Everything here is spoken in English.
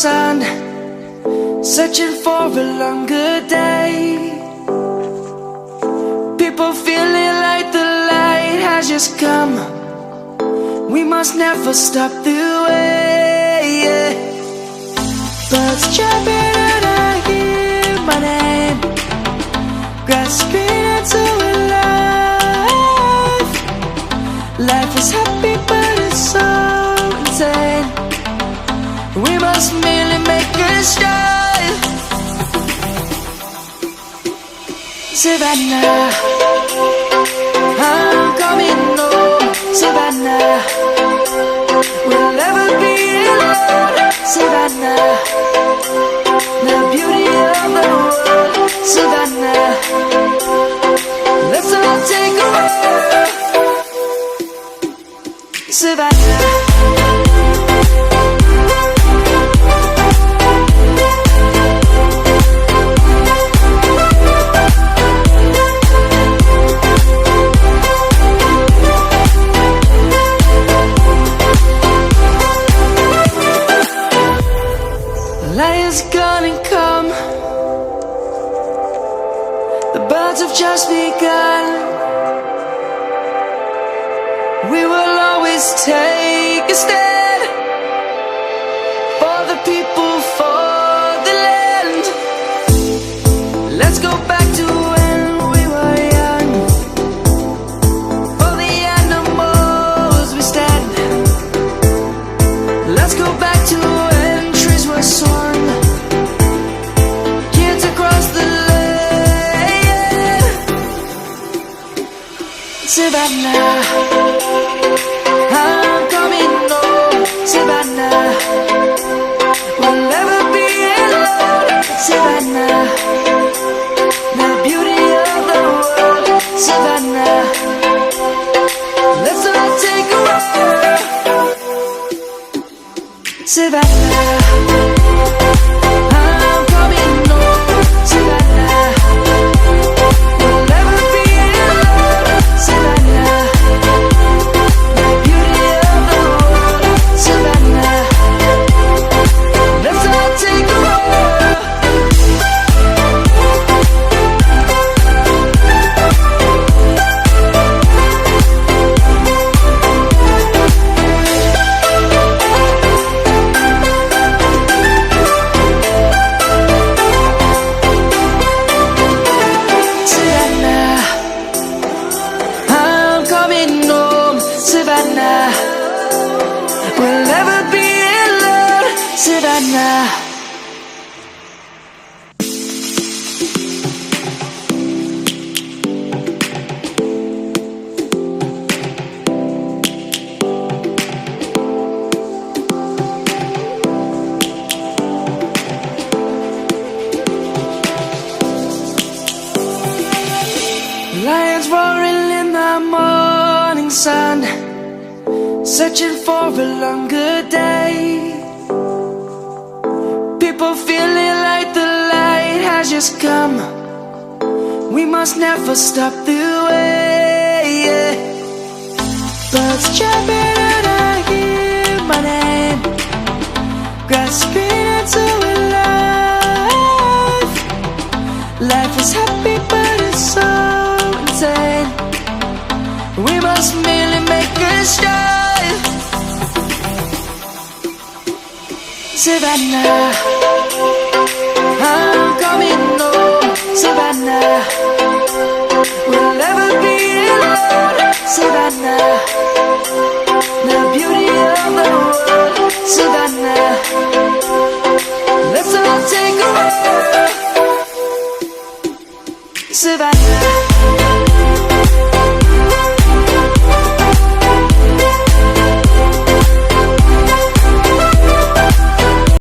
sun, searching for a longer day. People feeling like the light has just come. We must never stop the way. Birds chirping and I hear my name, grasping into a life. Life is happy but it's so insane. We must merely make a start. Savannah, I'm coming home. Savannah, we'll never be alone. Savannah, the beauty of the world. Savannah, let's all take a walk. Savannah. Lion's gonna come. The birds have just begun. We will always take a stand for the people, for the land. Let's go back to when we were young. For the animals we stand. Let's go back to when trees were swung. Savannah, I'm coming home. Savannah, we'll never be alone. Savannah, the beauty of the world. Savannah, let's all take a walk. Savannah, I'm coming home. Savannah, we'll never be alone. Savannah, the beauty of the world. Savannah, let's all take a walk. Savannah, I'm coming home. Savannah, we'll never be alone. Savannah. Lions roaring in the morning sun, searching for a longer day. People feeling like the light has just come. We must never stop the way. Birds chirping and I hear my name, grasping into a life. Life is happy but it's so insane. We must merely make a start. Savannah, I'm coming home. Savannah, we'll never be alone. Savannah, the beauty of the world. Savannah, let's all take a walk. Savannah.